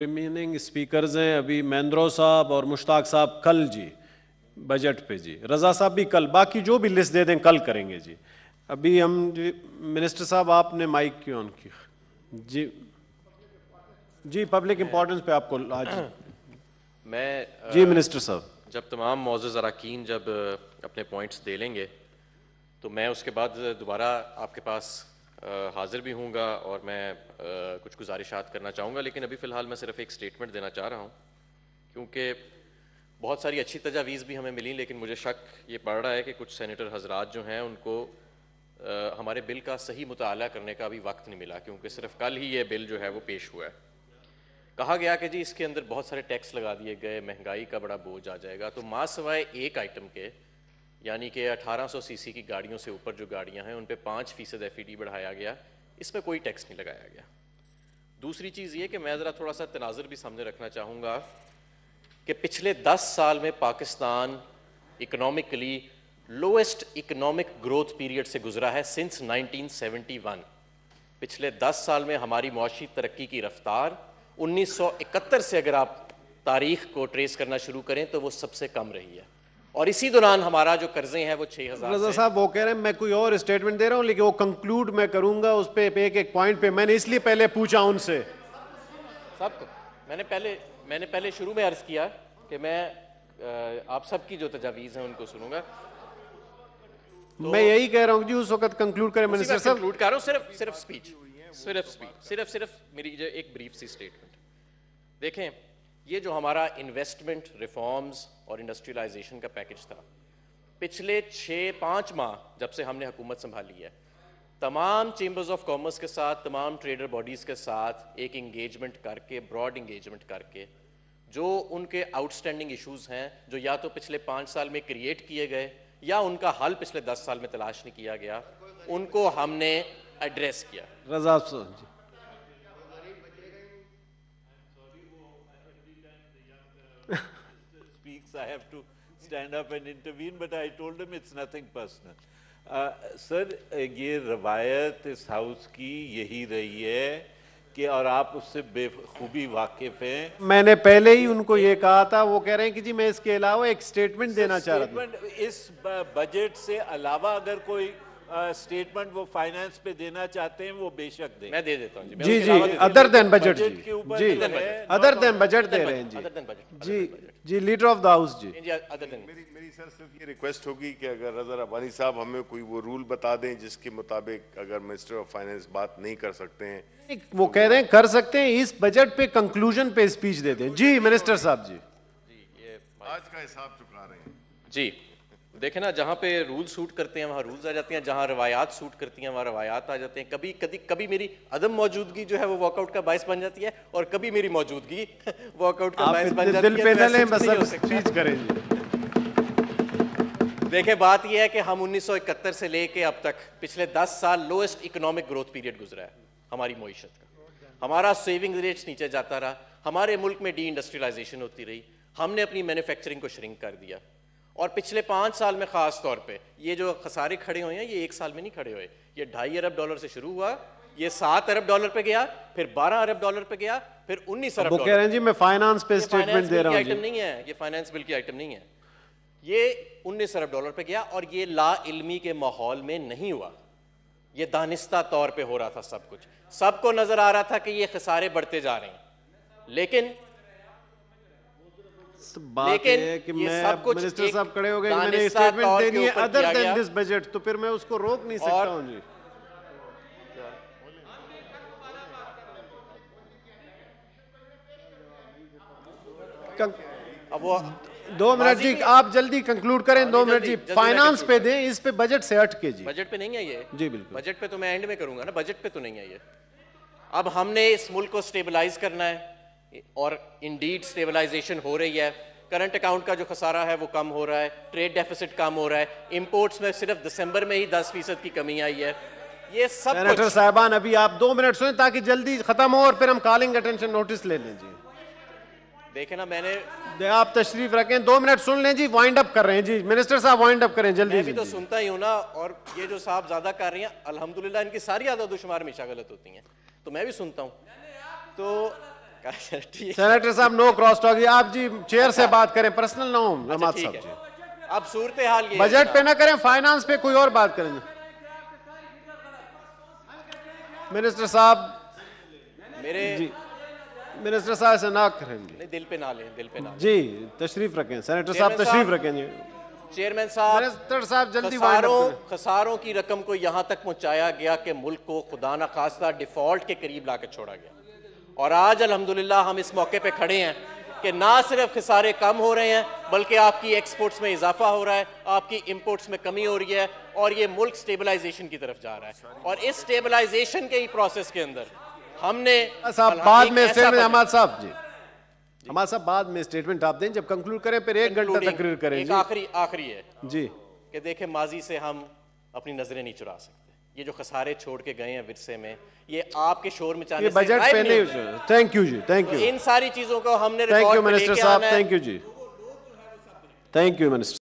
Remaining speakers ہیں ابھی مہندرو صاحب اور مشتاق صاحب کل جی بجٹ پہ جی، رضا صاحب بھی کل، باقی جو بھی لسٹ دے دیں کل کریں گے جی. ابھی ہم جی منسٹر صاحب آپ نے مائک کیوں آن کی؟ جی پبلک امپورٹنس پہ آپ کو آج میں جی منسٹر صاحب جب تمام معزز اراکین جب اپنے پوائنٹس دے لیں گے تو میں اس کے بعد دوبارہ آپ کے پاس حاضر بھی ہوں گا اور میں کچھ گزارشات کرنا چاہوں گا، لیکن ابھی فی الحال میں صرف ایک سٹیٹمنٹ دینا چاہ رہا ہوں کیونکہ بہت ساری اچھی تجاویز بھی ہمیں ملیں، لیکن مجھے شک یہ پڑ رہا ہے کہ کچھ سینیٹر حضرات جو ہیں ان کو ہمارے بل کا صحیح مطالعہ کرنے کا بھی وقت نہیں ملا، کیونکہ صرف کل ہی یہ بل جو ہے وہ پیش ہوا ہے. کہا گیا کہ جی اس کے اندر بہت سارے ٹیکس لگا دیے گئے، مہنگائی کا بڑا بوجھ آ جائے گا، تو ماں سوائے ایک آئٹم کے یعنی کہ 1800 سی سی کی گاڑیوں سے اوپر جو گاڑیاں ہیں ان پہ 5% FET بڑھایا گیا، اس پہ کوئی ٹیکس نہیں لگایا گیا. دوسری چیز یہ کہ میں ذرا تھوڑا سا تناظر بھی سامنے رکھنا چاہوں گا کہ پچھلے 10 سال میں Pakistan economically lowest economic growth period سے گزرا ہے سنس 1971. پچھلے 10 سال میں ہماری معاشی ترقی کی رفتار 1971 سے اگر آپ تاریخ کو ٹریس کرنا شروع کریں تو وہ سب سے کم رہی ہے، اور اسی دوران ہمارا جو قرضے ہیں وہ 6000 رضا صاحب وہ کہہ رہے ہیں میں کوئی اور اسٹیٹمنٹ دے رہا ہوں لیکن وہ کنکلوڈ میں کروں گا اس پہ ایک ایک پوائنٹ پہ. میں نے اس لیے پہلے پوچھا ان سے سب کو میں نے پہلے شروع میں عرض کیا کہ میں آپ سب کی جو تجاویز ہیں ان کو سنوں گا. میں یہی کہہ رہا ہوں جی اس وقت کنکلوڈ کریں منسٹر صاحب. کنکلوڈ کر رہا ہوں صرف اسپیچ صرف میری جو ایک بریف سی اسٹیٹمنٹ. دیکھیں یہ جو ہمارا انویسٹمنٹ ریفارمز اور انڈسٹریلائزیشن کا پیکج تھا پچھلے 6-5 ماہ جب سے ہم نے حکومت سنبھالی ہے، تمام چیمبرز آف کامرس کے ساتھ، تمام ٹریڈر باڈیز کے ساتھ ایک انگیجمنٹ کر کے، براڈ انگیجمنٹ کر کے، جو ان کے آؤٹ اسٹینڈنگ ایشوز ہیں جو یا تو پچھلے 5 سال میں کریٹ کیے گئے یا ان کا حل پچھلے 10 سال میں تلاش نہیں کیا گیا، ان کو ہم نے ایڈریس کیا. رضا صاحب جی speaks, I have to stand up and intervene, but I told him it's nothing personal. سر یہ روایت اس ہاؤس کی یہی رہی ہے کہ، اور آپ اس سے بے خوبی واقف ہیں. میں نے پہلے ہی ان کو یہ کہا تھا، وہ کہہ رہے ہیں کہ جی میں اس کے علاوہ ایک سٹیٹمنٹ دینا چاہ رہا تھا. اس بجٹ سے علاوہ اگر کوئی سٹیٹمنٹ وہ فائنانس پہ دینا چاہتے ہیں وہ بے شک دیں. میں دے دیتا ہوں جی جی ادر دین بجٹ جی ادر دین بجٹ دے رہے ہیں جی جی لیڈر آف دا ہاؤس جی. میری سر صرف یہ ریکویسٹ ہوگی کہ اگر رضا ربانی صاحب ہمیں کوئی وہ رول بتا دیں جس کے مطابق اگر منسٹر آف فائنانس بات نہیں کر سکتے ہیں، وہ کہہ رہے ہیں کر سکتے ہیں، اس بجٹ پہ کنکلوژن پہ اسپیچ دے دیں. جی منسٹر صاحب جی آج کا حساب چکا رہے ہیں. جی دیکھیں نا، جہاں پہ رول سوٹ کرتے ہیں وہاں رولز آ جاتے ہیں، جہاں روایات سوٹ کرتی ہیں وہاں روایات آ جاتے ہیں. کبھی میری عدم موجودگی جو ہے وہ واک آؤٹ کا باعث بن جاتی ہے اور کبھی میری موجودگی واک آؤٹ کا باعث بن جاتی ہے. دل پہ نہ لیں، بس اسپیچ کریں جی. دیکھیں بات یہ ہے کہ ہم 1971 سے لے کے اب تک پچھلے 10 سال لوئسٹ اکنامک گروتھ پیریڈ گزرا ہے ہماری معیشت کا. ہمارا سیونگ ریٹس نیچے جاتا رہا، ہمارے ملک میں ڈی انڈسٹریلائزیشن ہوتی رہی، ہم نے اپنی مینوفیکچرنگ کو شرنک کر دیا. اور پچھلے 5 سال میں خاص طور پہ یہ جو خسارے کھڑے ہوئے ہیں یہ 1 سال میں نہیں کھڑے ہوئے. یہ $2.5 ارب سے شروع ہوا، یہ $7 ارب پہ گیا، پھر $12 ارب پہ گیا، پھر $19 ارب. وہ کہہ رہے ہیں جی میں فائنانس پہ اسٹیٹمنٹ دے رہا ہوں. آئٹم نہیں ہے یہ، فائنانس بل کی آئٹم نہیں ہے. یہ $19 ارب پہ گیا اور یہ لا علمی کے ماحول میں نہیں ہوا، یہ دانستہ طور پہ ہو رہا تھا. سب کچھ سب کو نظر آ رہا تھا کہ یہ خسارے بڑھتے جا رہے ہیں، لیکن بات ہے کہ میں منسٹر صاحب کھڑے ہو گئے میں نے اسٹیٹمنٹ دینی ہے ادر دین دس بجٹ، تو پھر میں اس کو روک نہیں سکتا ہوں جی. اب وہ 2 منٹ جی آپ جلدی کنکلوڈ کریں. 2 منٹ جی فائنانس پہ دیں، اس پہ بجٹ سے ہٹ کے. جی بجٹ پہ نہیں ہے یہ جی بالکل، بجٹ پہ تو میں اینڈ میں کروں گا نا، بجٹ پہ تو نہیں ہے یہ. اب ہم نے اس ملک کو سٹیبلائز کرنا ہے اور انڈیڈ سٹیبلائزیشن ہو رہی ہے. کرنٹ اکاؤنٹ کا جو خسارہ ہے وہ کم ہو رہا ہے، ٹریڈ ڈیفیسٹ کم ہو رہا ہے، امپورٹس میں صرف دسمبر میں ہی 10% کی کمی آئی ہے. یہ سب سینیٹر صاحبان ابھی آپ 2 منٹ سنیں تاکہ جلدی ختم ہو اور پھر ہم کالنگ اٹینشن نوٹس لے لیں. جی دیکھیں نا، میں نے آپ تشریف رکھیں، 2 منٹ سن لیں. جی وائنڈ اپ کر رہے ہیں جی منسٹر صاحب، وائنڈ اپ کریں جلدی. میں بھی تو سنتا ہی ہوں نا، اور یہ جو صاحب زیادہ کر رہی ہیں الحمدللہ ان کی ساری عدد و شمار ہمیشہ غلط ہوتی ہیں تو میں بھی سنتا ہوں. تو سینیٹر صاحب نو کراس ٹاک. آپ جی چیئر سے بات کریں, پرسنل نہ ہو نعمت صاحب جی. اب صورتحال یہ بجٹ پہ نہ کریں, فائنانس پہ کوئی اور بات کریں. منسٹر صاحب میرے جی, منسٹر صاحب سے نہ کریں جی, دل پہ نہ لیں, دل پہ نہ لیں. جی تشریف رکھیں, سینیٹر صاحب تشریف رکھیں جی. چیئرمین صاحب, منسٹر صاحب جلدی وائنڈ اپ کریں. خساروں کی رقم کو یہاں تک پہنچایا گیا کہ ملک کو خدا نہ خواستہ ڈیفالٹ کے قریب لا کے چھوڑا گیا, اور آج الحمدللہ ہم اس موقع پہ کھڑے ہیں کہ نہ صرف خسارے کم ہو رہے ہیں بلکہ آپ کی ایکسپورٹس میں اضافہ ہو رہا ہے, آپ کی امپورٹس میں کمی ہو رہی ہے, اور یہ ملک سٹیبلائزیشن کی طرف جا رہا ہے. اور اس سٹیبلائزیشن کے ہی پروسیس کے اندر ہم نے بعد میں اسٹیٹمنٹ حماد صاحب جی, حماد صاحب بعد میں اسٹیٹمنٹ آپ دیں, جب کنکلوڈ کریں پھر 1 گھنٹہ تقریر کریں. ایک آخری ہے جی کہ دیکھیں ماضی سے ہم اپنی نظریں نہیں چرا سکتے. یہ جو خسارے چھوڑ کے گئے ہیں ورثے میں, یہ آپ کے شور مچانے سے بجٹ پہ نہیں. تھینک یو جی, تھینک یو, ان ساری چیزوں کو ہم نے تھینک یو ریکارڈ پہ لے منسٹر کے صاحب, آنا ہے. تھینک یو جی, تھینک یو منسٹر.